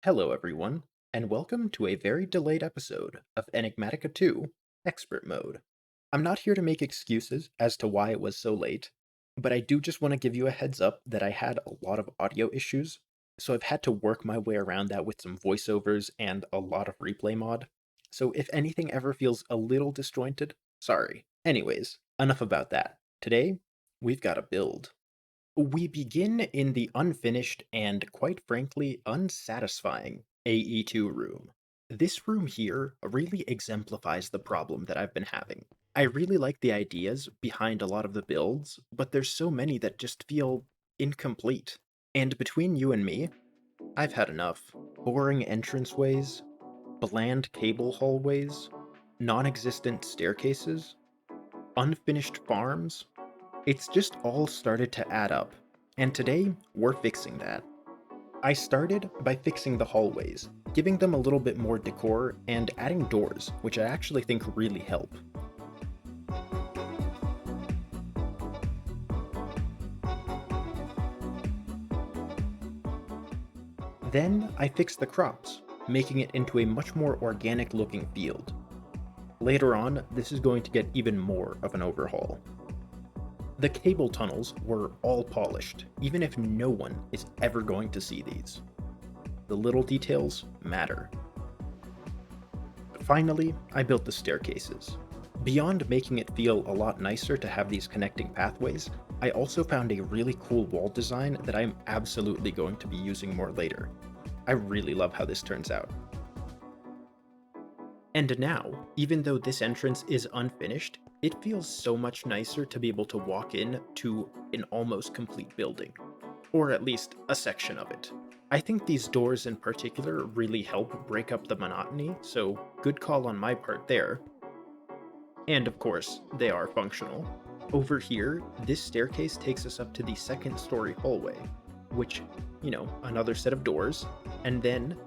Hello, everyone, and welcome to a very delayed episode of Enigmatica 2 Expert Mode. I'm not here to make excuses as to why it was so late, but I do just want to give you a heads up that I had a lot of audio issues, so I've had to work my way around that with some voiceovers and a lot of replay mod. So if anything ever feels a little disjointed, sorry. Anyways, enough about that. Today, we've got a build. We begin in the unfinished and, quite frankly, unsatisfying AE2 room. This room here really exemplifies the problem that I've been having. I really like the ideas behind a lot of the builds, but there's so many that just feel incomplete. And between you and me, I've had enough. Boring entranceways, bland cable hallways, non existent staircases, unfinished farms, it's just all started to add up, and today we're fixing that. I started by fixing the hallways, giving them a little bit more decor and adding doors, which I actually think really help. Then I fixed the crops, making it into a much more organic looking field. Later on, this is going to get even more of an overhaul. The cable tunnels were all polished, even if no one is ever going to see these. The little details matter. Finally, I built the staircases. Beyond making it feel a lot nicer to have these connecting pathways, I also found a really cool wall design that I'm absolutely going to be using more later. I really love how this turns out. And now, even though this entrance is unfinished, it feels so much nicer to be able to walk in to an almost complete building, or at least a section of it. I think these doors in particular really help break up the monotony, so good call on my part there. And of course, they are functional. Over here, this staircase takes us up to the second story hallway, which, another set of doors, and then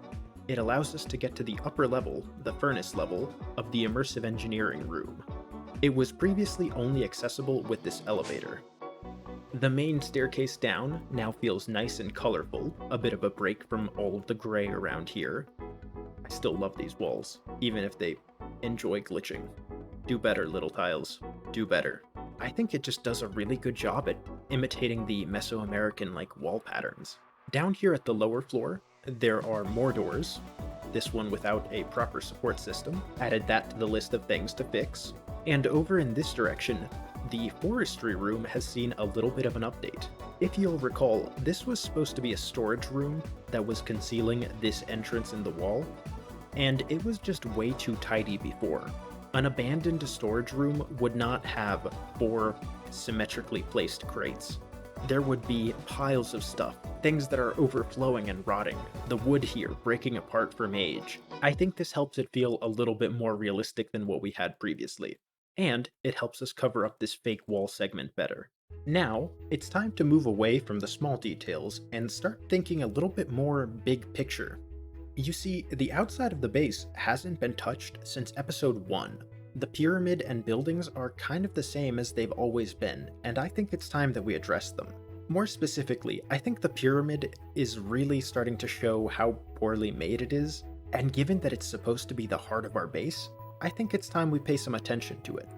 it allows us to get to the upper level, the furnace level, of the immersive engineering room. It was previously only accessible with this elevator. The main staircase down now feels nice and colorful, a bit of a break from all of the gray around here. I still love these walls, even if they enjoy glitching. Do better, little tiles. Do better. I think it just does a really good job at imitating the Mesoamerican-like wall patterns. Down here at the lower floor, there are more doors. This one without a proper support system. Added that to the list of things to fix. And over in this direction, the forestry room has seen a little bit of an update. If you'll recall, this was supposed to be a storage room that was concealing this entrance in the wall, and it was just way too tidy before. An abandoned storage room would not have 4 symmetrically placed crates. There would be piles of stuff, things that are overflowing and rotting, the wood here breaking apart from age. I think this helps it feel a little bit more realistic than what we had previously, and it helps us cover up this fake wall segment better. Now, it's time to move away from the small details and start thinking a little bit more big picture. You see, the outside of the base hasn't been touched since episode 1. The pyramid and buildings are kind of the same as they've always been, and I think it's time that we address them. More specifically, I think the pyramid is really starting to show how poorly made it is, and given that it's supposed to be the heart of our base, I think it's time we pay some attention to it.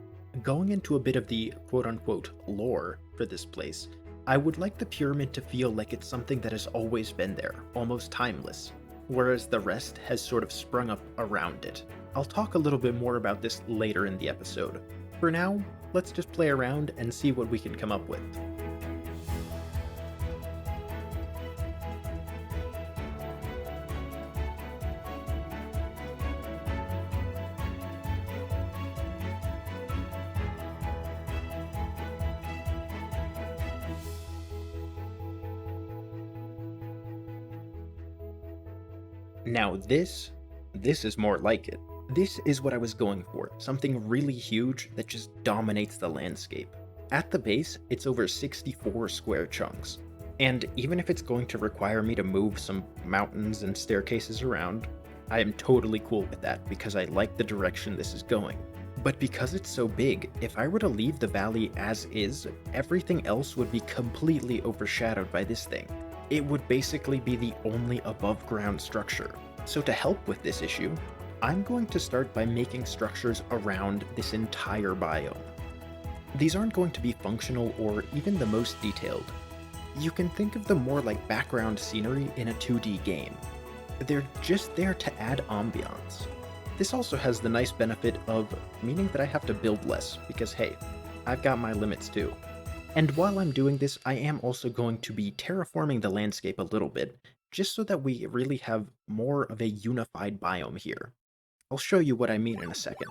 Going into a bit of the quote-unquote lore for this place, I would like the pyramid to feel like it's something that has always been there, almost timeless, whereas the rest has sort of sprung up around it. I'll talk a little bit more about this later in the episode. For now, let's just play around and see what we can come up with. Now this is more like it. This is what I was going for, something really huge that just dominates the landscape. At the base, it's over 64 square chunks, and even if it's going to require me to move some mountains and staircases around, I am totally cool with that because I like the direction this is going. But because it's so big, if I were to leave the valley as is, everything else would be completely overshadowed by this thing. It would basically be the only above ground structure. So to help with this issue, I'm going to start by making structures around this entire biome. These aren't going to be functional or even the most detailed. You can think of them more like background scenery in a 2D game. They're just there to add ambiance. This also has the nice benefit of meaning that I have to build less, because hey, I've got my limits too. And while I'm doing this, I am also going to be terraforming the landscape a little bit, just so that we really have more of a unified biome here. I'll show you what I mean in a second.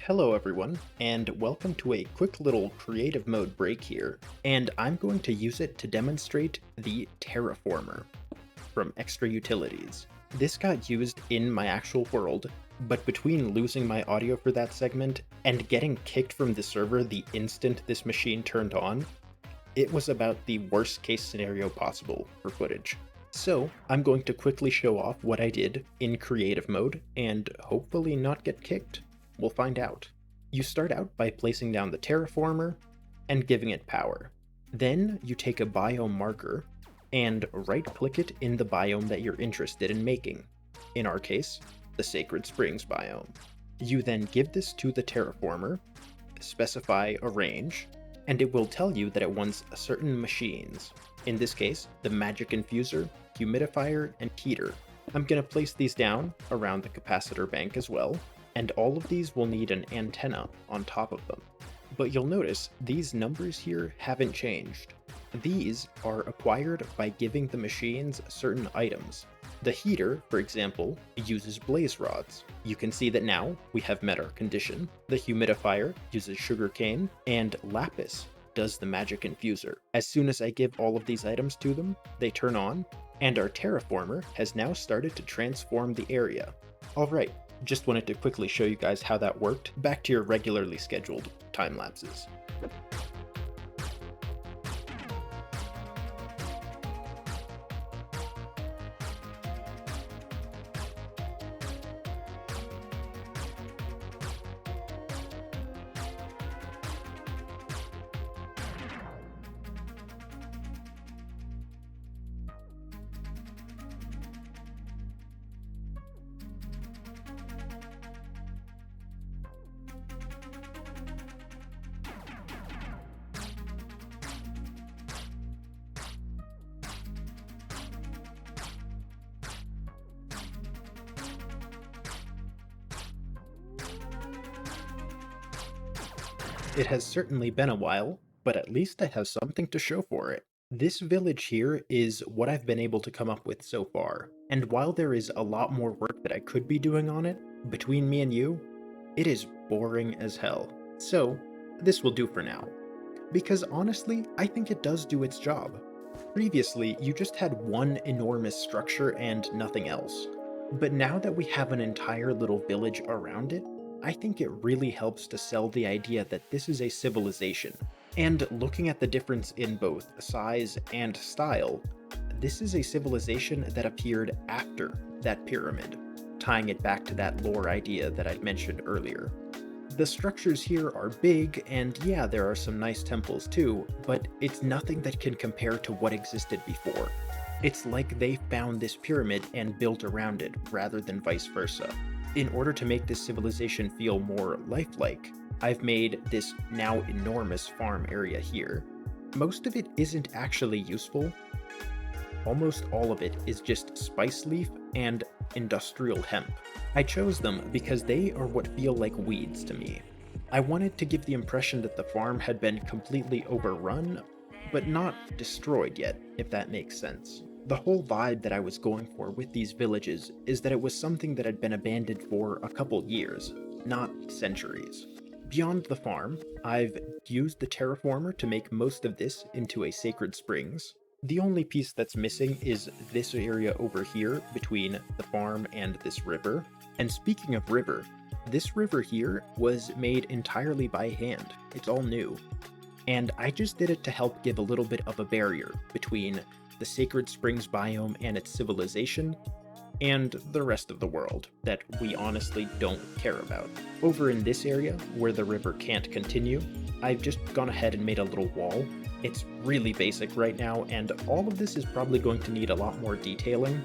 Hello everyone, and welcome to a quick little creative mode break here, and I'm going to use it to demonstrate the Terraformer from Extra Utilities. This got used in my actual world, but between losing my audio for that segment and getting kicked from the server the instant this machine turned on, it was about the worst case scenario possible for footage. So I'm going to quickly show off what I did in creative mode and hopefully not get kicked. We'll find out. You start out by placing down the terraformer and giving it power. Then you take a biome marker and right-click it in the biome that you're interested in making. In our case, the Sacred Springs biome. You then give this to the terraformer, specify a range, and it will tell you that it wants certain machines. In this case, the magic infuser, humidifier, and heater. I'm going to place these down around the capacitor bank as well, and all of these will need an antenna on top of them. But you'll notice these numbers here haven't changed. These are acquired by giving the machines certain items. The heater, for example, uses blaze rods. You can see that now we have met our condition. The humidifier uses sugarcane, and lapis does the magic infuser. As soon as I give all of these items to them, they turn on, and our terraformer has now started to transform the area. Alright, just wanted to quickly show you guys how that worked. Back to your regularly scheduled time lapses. It has certainly been a while, but at least I have something to show for it. This village here is what I've been able to come up with so far, and while there is a lot more work that I could be doing on it, between me and you, it is boring as hell. So, this will do for now. Because honestly, I think it does do its job. Previously, you just had one enormous structure and nothing else. But now that we have an entire little village around it, I think it really helps to sell the idea that this is a civilization. And looking at the difference in both size and style, this is a civilization that appeared after that pyramid, tying it back to that lore idea that I mentioned earlier. The structures here are big, and yeah, there are some nice temples too, but it's nothing that can compare to what existed before. It's like they found this pyramid and built around it, rather than vice versa. In order to make this civilization feel more lifelike, I've made this now enormous farm area here. Most of it isn't actually useful. Almost all of it is just spice leaf and industrial hemp. I chose them because they are what feel like weeds to me. I wanted to give the impression that the farm had been completely overrun, but not destroyed yet, if that makes sense. The whole vibe that I was going for with these villages is that it was something that had been abandoned for a couple years, not centuries. Beyond the farm, I've used the terraformer to make most of this into a sacred springs. The only piece that's missing is this area over here between the farm and this river. And speaking of river, this river here was made entirely by hand. It's all new. And I just did it to help give a little bit of a barrier between the Sacred Springs biome and its civilization and the rest of the world that we honestly don't care about. Over in this area, where the river can't continue, I've just gone ahead and made a little wall. It's really basic right now, and all of this is probably going to need a lot more detailing.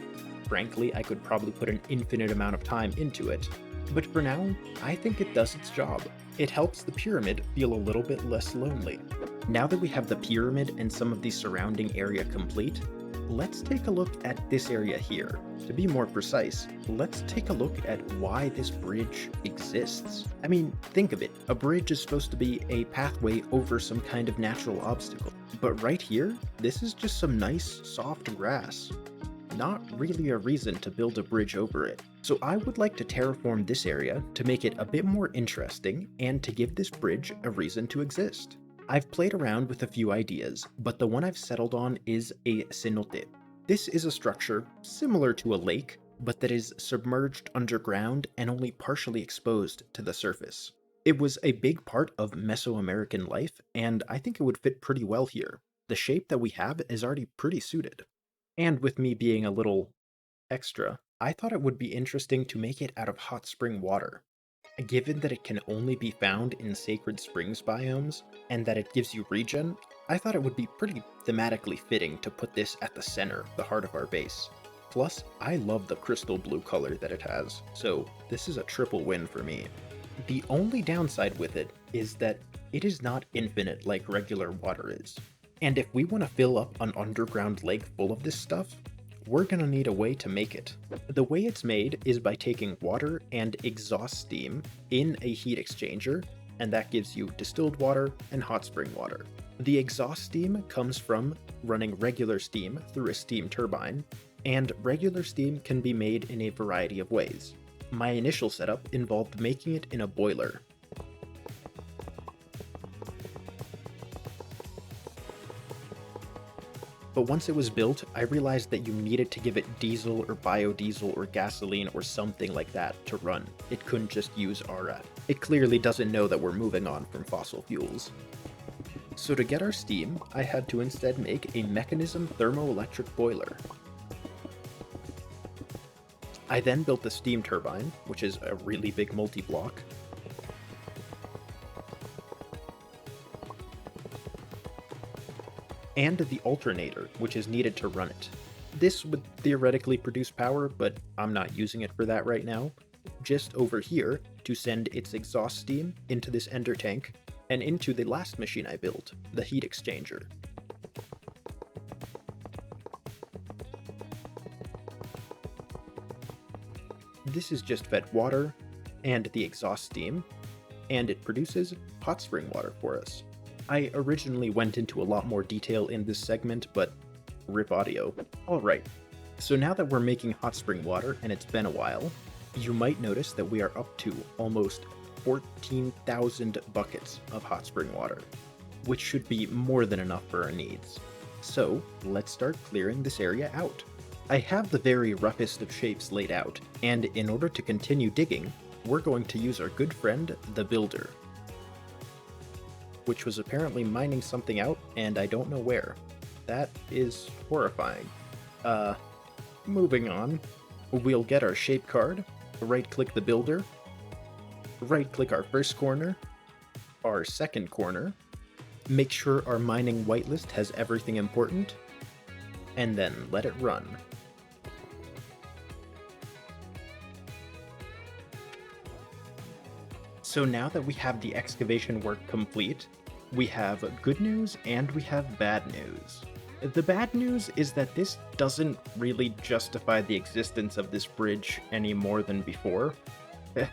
Frankly, I could probably put an infinite amount of time into it. But for now, I think it does its job. It helps the pyramid feel a little bit less lonely. Now that we have the pyramid and some of the surrounding area complete, let's take a look at this area here. To be more precise, let's take a look at why this bridge exists. I mean, think of it. A bridge is supposed to be a pathway over some kind of natural obstacle. But right here, this is just some nice, soft grass. Not really a reason to build a bridge over it. So I would like to terraform this area to make it a bit more interesting and to give this bridge a reason to exist. I've played around with a few ideas, but the one I've settled on is a cenote. This is a structure similar to a lake, but that is submerged underground and only partially exposed to the surface. It was a big part of Mesoamerican life, and I think it would fit pretty well here. The shape that we have is already pretty suited. And with me being a little extra, I thought it would be interesting to make it out of hot spring water. Given that it can only be found in sacred springs biomes, and that it gives you regen, I thought it would be pretty thematically fitting to put this at the center, the heart of our base. Plus, I love the crystal blue color that it has, so this is a triple win for me. The only downside with it is that it is not infinite like regular water is. And if we want to fill up an underground lake full of this stuff, we're gonna need a way to make it. The way it's made is by taking water and exhaust steam in a heat exchanger, and that gives you distilled water and hot spring water. The exhaust steam comes from running regular steam through a steam turbine, and regular steam can be made in a variety of ways. My initial setup involved making it in a boiler. But once it was built, I realized that you needed to give it diesel or biodiesel or gasoline or something like that to run. It couldn't just use RF. It clearly doesn't know that we're moving on from fossil fuels. So to get our steam, I had to instead make a mechanism thermoelectric boiler. I then built the steam turbine, which is a really big multi-block. And the alternator, which is needed to run it. This would theoretically produce power, but I'm not using it for that right now. Just over here to send its exhaust steam into this ender tank and into the last machine I built, the heat exchanger. This is just fed water and the exhaust steam, and it produces hot spring water for us. I originally went into a lot more detail in this segment, but rip audio. Alright, so now that we're making hot spring water and it's been a while, you might notice that we are up to almost 14,000 buckets of hot spring water, which should be more than enough for our needs. So let's start clearing this area out. I have the very roughest of shapes laid out, and in order to continue digging, we're going to use our good friend, the Builder, which was apparently mining something out, and I don't know where. That is horrifying. Moving on. We'll get our shape card, right-click the builder, right-click our first corner, our second corner, make sure our mining whitelist has everything important, and then let it run. So now that we have the excavation work complete, we have good news and we have bad news. The bad news is that this doesn't really justify the existence of this bridge any more than before.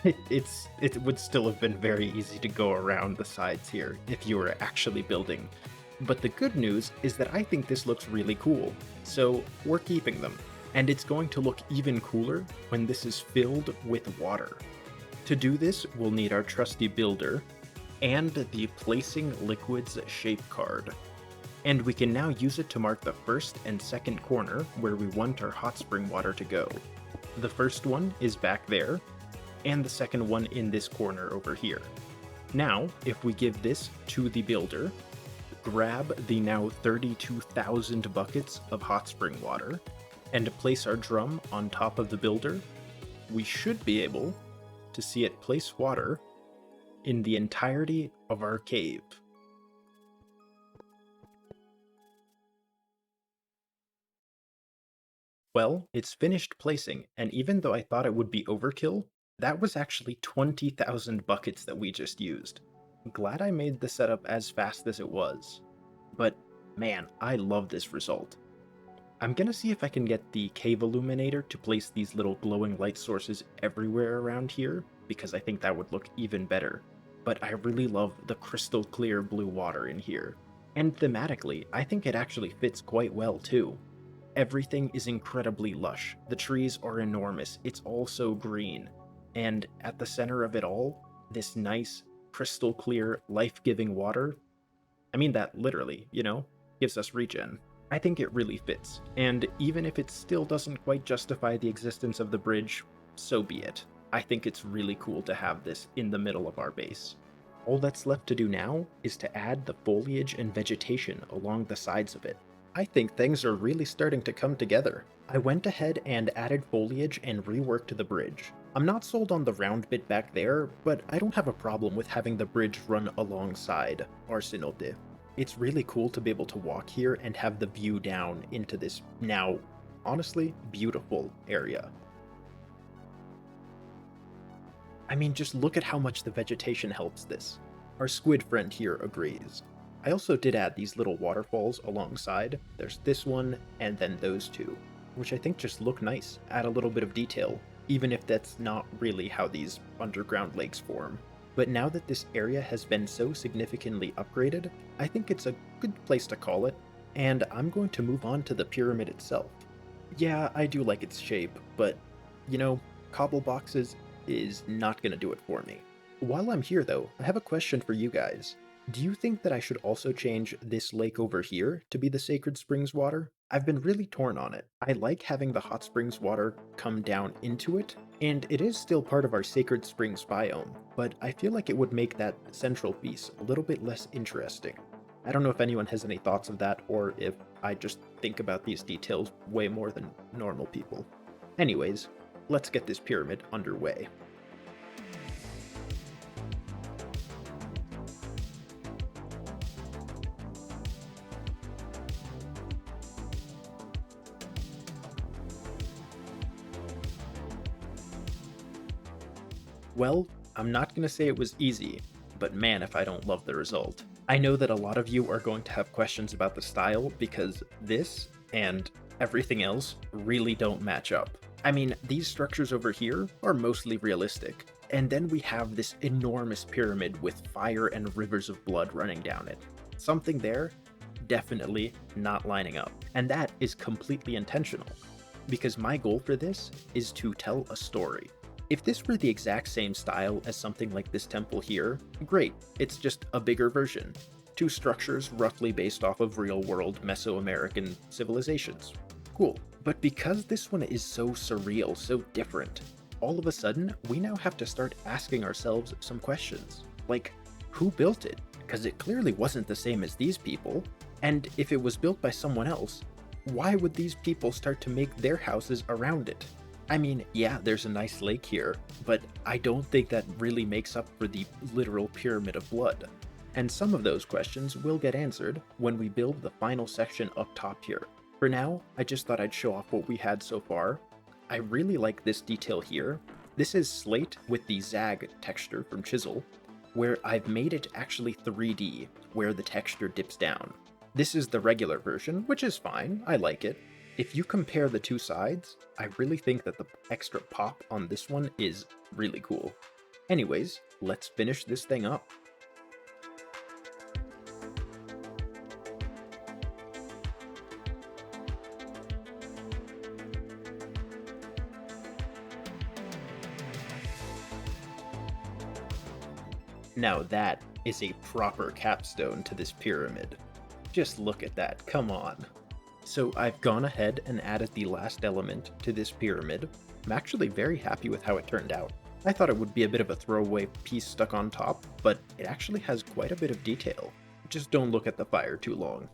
It would still have been very easy to go around the sides here if you were actually building. But the good news is that I think this looks really cool, so we're keeping them. And it's going to look even cooler when this is filled with water. To do this, we'll need our trusty builder, and the Placing Liquids shape card. And we can now use it to mark the first and second corner where we want our hot spring water to go. The first one is back there, and the second one in this corner over here. Now, if we give this to the builder, grab the now 32,000 buckets of hot spring water, and place our drum on top of the builder, we should be able to see it place water in the entirety of our cave. Well, it's finished placing, and even though I thought it would be overkill, that was actually 20,000 buckets that we just used. Glad I made the setup as fast as it was. But man, I love this result. I'm gonna see if I can get the cave illuminator to place these little glowing light sources everywhere around here, because I think that would look even better. But I really love the crystal clear blue water in here. And thematically, I think it actually fits quite well too. Everything is incredibly lush. The trees are enormous. It's all so green. And at the center of it all, this nice, crystal clear, life-giving water. I mean that literally, gives us regen. I think it really fits, and even if it still doesn't quite justify the existence of the bridge, so be it. I think it's really cool to have this in the middle of our base. All that's left to do now is to add the foliage and vegetation along the sides of it. I think things are really starting to come together. I went ahead and added foliage and reworked the bridge. I'm not sold on the round bit back there, but I don't have a problem with having the bridge run alongside our cenote. It's really cool to be able to walk here and have the view down into this now, honestly, beautiful area. I mean, just look at how much the vegetation helps this. Our squid friend here agrees. I also did add these little waterfalls alongside. There's this one, and then those two, which I think just look nice, add a little bit of detail, even if that's not really how these underground lakes form. But now that this area has been so significantly upgraded, I think it's a good place to call it, and I'm going to move on to the pyramid itself. Yeah, I do like its shape, but, cobble boxes is not going to do it for me. While I'm here though, I have a question for you guys. Do you think that I should also change this lake over here to be the Sacred Springs water? I've been really torn on it. I like having the hot springs water come down into it, and it is still part of our Sacred Springs biome, but I feel like it would make that central piece a little bit less interesting. I don't know if anyone has any thoughts of that, or if I just think about these details way more than normal people. Anyways, let's get this pyramid underway. Well, I'm not going to say it was easy, but man, if I don't love the result. I know that a lot of you are going to have questions about the style because this and everything else really don't match up. I mean, these structures over here are mostly realistic, and then we have this enormous pyramid with fire and rivers of blood running down it. Something there definitely not lining up, and that is completely intentional, because my goal for this is to tell a story. If this were the exact same style as something like this temple here, great, it's just a bigger version. Two structures roughly based off of real-world Mesoamerican civilizations. Cool. But because this one is so surreal, so different, all of a sudden, we now have to start asking ourselves some questions. Like, who built it? Because it clearly wasn't the same as these people. And if it was built by someone else, why would these people start to make their houses around it? I mean, yeah, there's a nice lake here, but I don't think that really makes up for the literal pyramid of blood. And some of those questions will get answered when we build the final section up top here. For now, I just thought I'd show off what we had so far. I really like this detail here. This is slate with the zag texture from Chisel, where I've made it actually 3D, where the texture dips down. This is the regular version, which is fine, I like it. If you compare the two sides, I really think that the extra pop on this one is really cool. Anyways, let's finish this thing up. Now that is a proper capstone to this pyramid. Just look at that, come on. So I've gone ahead and added the last element to this pyramid. I'm actually very happy with how it turned out. I thought it would be a bit of a throwaway piece stuck on top, but it actually has quite a bit of detail. Just don't look at the fire too long.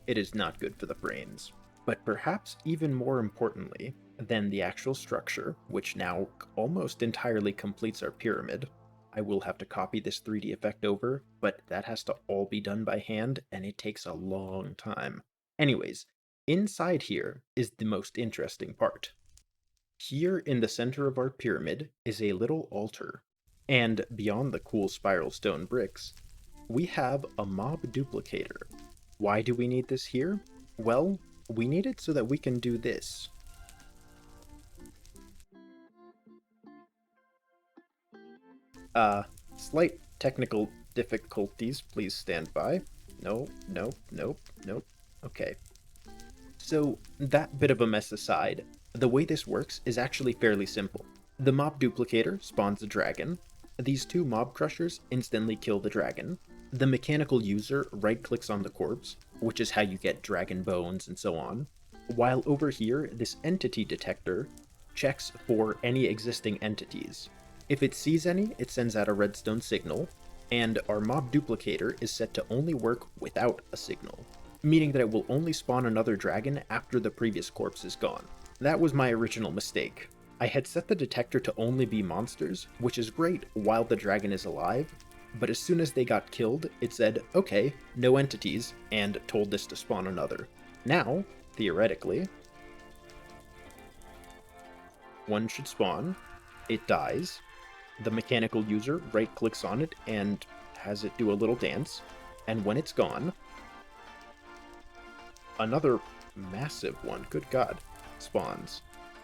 It is not good for the frames. But perhaps even more importantly than the actual structure, which now almost entirely completes our pyramid, I will have to copy this 3D effect over, but that has to all be done by hand, and it takes a long time. Anyways, inside here is the most interesting part. Here in the center of our pyramid is a little altar, and beyond the cool spiral stone bricks, we have a mob duplicator. Why do we need this here? Well, we need it so that we can do this. Slight technical difficulties, please stand by. No, nope, nope, nope. Okay. So, that bit of a mess aside, the way this works is actually fairly simple. The mob duplicator spawns a dragon. These two mob crushers instantly kill the dragon. The mechanical user right-clicks on the corpse, which is how you get dragon bones and so on, while over here, this entity detector checks for any existing entities. If it sees any, it sends out a redstone signal, and our mob duplicator is set to only work without a signal, meaning that it will only spawn another dragon after the previous corpse is gone. That was my original mistake. I had set the detector to only be monsters, which is great while the dragon is alive, but as soon as they got killed, it said, okay, no entities, and told this to spawn another. Now, theoretically, one should spawn, it dies, the mechanical user right-clicks on it and has it do a little dance, and when it's gone, another massive one, good god, spawns,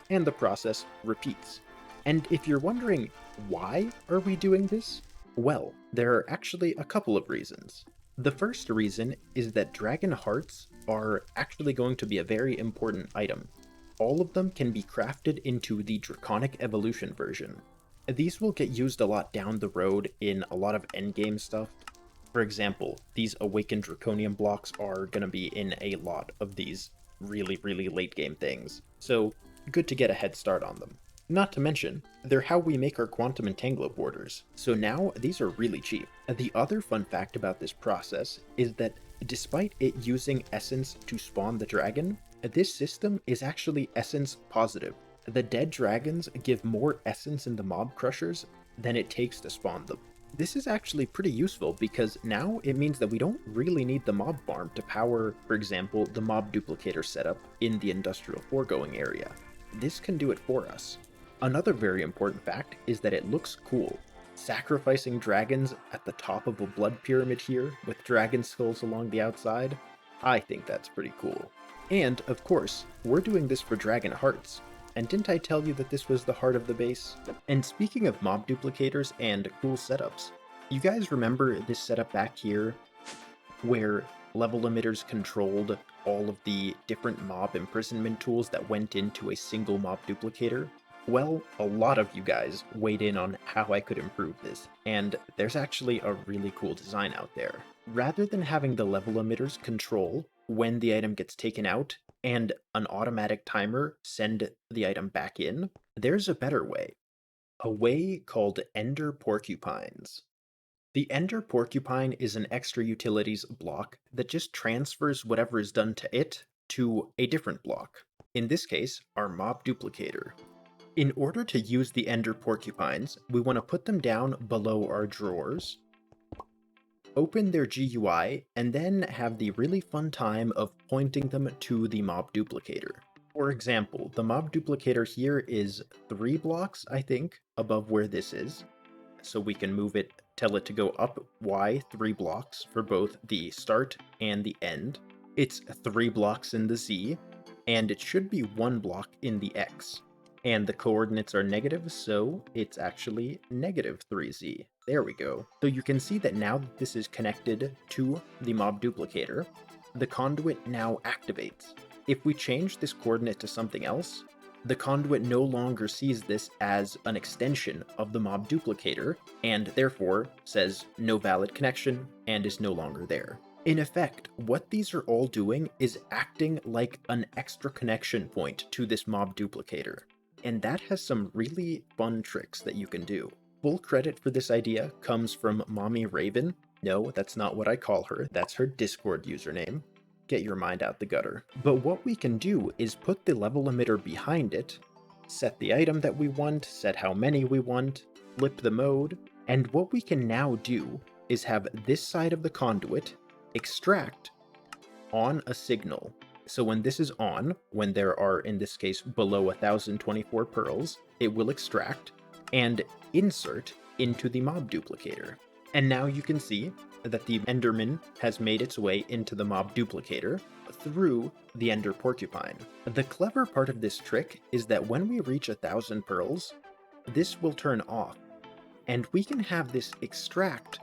and the process repeats. And if you're wondering, why are we doing this? Well, there are actually a couple of reasons. The first reason is that dragon hearts are actually going to be a very important item. All of them can be crafted into the Draconic Evolution version. These will get used a lot down the road in a lot of endgame stuff. For example, these Awakened Draconium blocks are going to be in a lot of these really late game things, so good to get a head start on them. Not to mention, they're how we make our Quantum Entanglo borders, so now these are really cheap. The other fun fact about this process is that despite it using essence to spawn the dragon, this system is actually essence positive. The dead dragons give more essence in the mob crushers than it takes to spawn them. This is actually pretty useful because now it means that we don't really need the mob farm to power, for example, the mob duplicator setup in the industrial foregoing area. This can do it for us. Another very important fact is that it looks cool. Sacrificing dragons at the top of a blood pyramid here with dragon skulls along the outside, I think that's pretty cool. And, of course, we're doing this for dragon hearts. And didn't I tell you that this was the heart of the base? And speaking of mob duplicators and cool setups, you guys remember this setup back here where level limiters controlled all of the different mob imprisonment tools that went into a single mob duplicator? Well, a lot of you guys weighed in on how I could improve this, and there's actually a really cool design out there. Rather than having the level emitters control when the item gets taken out, and an automatic timer send the item back in, there's a better way. A way called Ender Porcupines. The Ender Porcupine is an extra utilities block that just transfers whatever is done to it to a different block. In this case, our mob duplicator. In order to use the Ender Porcupines, we want to put them down below our drawers, open their GUI, and then have the really fun time of pointing them to the mob duplicator. For example, the mob duplicator here is 3 blocks, I think, above where this is. So we can move it, tell it to go up Y 3 blocks for both the start and the end. It's 3 blocks in the Z, and it should be 1 block in the X. And the coordinates are negative, so it's actually negative 3z. There we go. So you can see that now that this is connected to the mob duplicator, the conduit now activates. If we change this coordinate to something else, The conduit no longer sees this as an extension of the mob duplicator, and therefore says no valid connection and is no longer there. In effect, what these are all doing is acting like an extra connection point to this mob duplicator, and that has some really fun tricks that you can do. Full credit for this idea comes from Mommy Raven. No, that's not what I call her, that's her Discord username. Get your mind out the gutter. But what we can do is put the level emitter behind it, set the item that we want, set how many we want, flip the mode, and what we can now do is have this side of the conduit extract on a signal. So when this is on, when there are, in this case, below 1024 pearls, it will extract and insert into the mob duplicator. And now you can see that the Enderman has made its way into the mob duplicator through the Ender Porcupine. The clever part of this trick is that when we reach 1000 pearls, this will turn off, and we can have this extract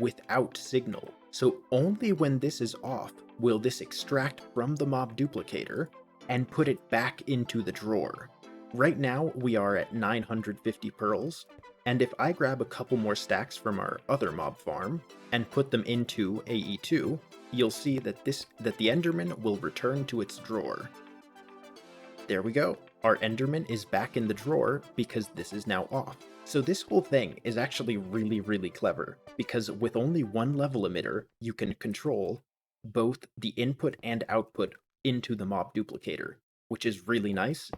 without signal. So only when this is off will this extract from the mob duplicator and put it back into the drawer. Right now we are at 950 pearls, and if I grab a couple more stacks from our other mob farm and put them into AE2, you'll see that the Enderman will return to its drawer. There we go. Our Enderman is back in the drawer because this is now off. So this whole thing is actually really, really clever, because with only one level emitter, you can control both the input and output into the mob duplicator, which is really nice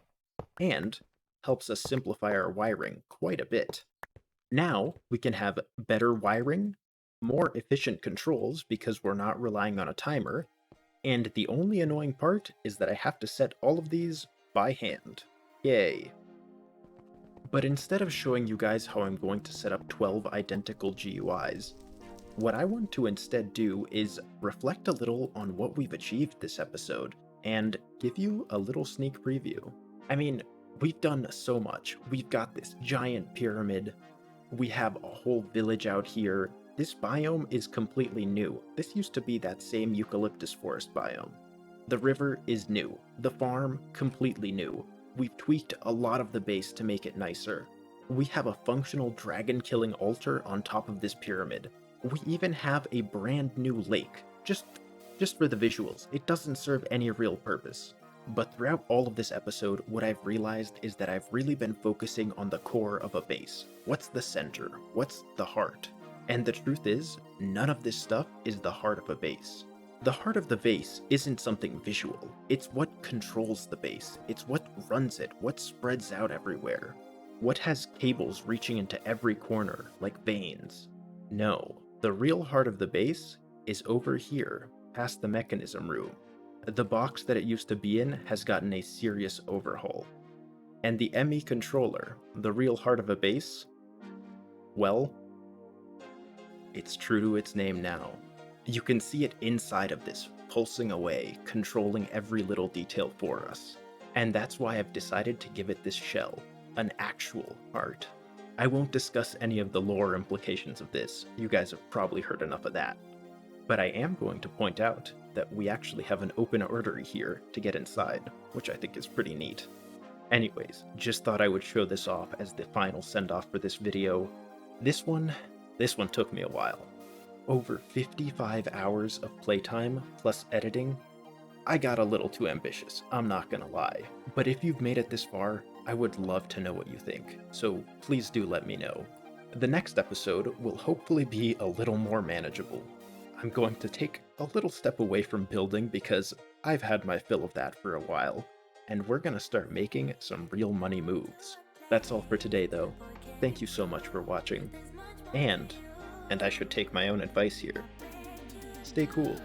and helps us simplify our wiring quite a bit. Now we can have better wiring, more efficient controls because we're not relying on a timer, and the only annoying part is that I have to set all of these by hand. Yay. But instead of showing you guys how I'm going to set up 12 identical GUIs, what I want to instead do is reflect a little on what we've achieved this episode and give you a little sneak preview. I mean, we've done so much. We've got this giant pyramid. We have a whole village out here. This biome is completely new. This used to be that same eucalyptus forest biome. The river is new. The farm, completely new. We've tweaked a lot of the base to make it nicer. We have a functional dragon-killing altar on top of this pyramid. We even have a brand new lake, just for the visuals. It doesn't serve any real purpose. But throughout all of this episode, what I've realized is that I've really been focusing on the core of a base. What's the center? What's the heart? And the truth is, none of this stuff is the heart of a base. The heart of the base isn't something visual. It's what controls the base. It's what runs it, what spreads out everywhere. What has cables reaching into every corner, like veins. No, the real heart of the base is over here, past the mechanism room. The box that it used to be in has gotten a serious overhaul. And the ME controller, the real heart of a base, well, it's true to its name now. You can see it inside of this, pulsing away, controlling every little detail for us. And that's why I've decided to give it this shell, an actual heart. I won't discuss any of the lore implications of this, you guys have probably heard enough of that. But I am going to point out that we actually have an open artery here to get inside, which I think is pretty neat. Anyways, just thought I would show this off as the final send-off for this video. This one took me a while. Over 55 hours of playtime plus editing. I got a little too ambitious, I'm not gonna lie. But if you've made it this far, I would love to know what you think, so please do let me know. The next episode will hopefully be a little more manageable. I'm going to take a little step away from building because I've had my fill of that for a while, and we're gonna start making some real money moves. That's all for today though. Thank you so much for watching. And I should take my own advice here. Stay cool.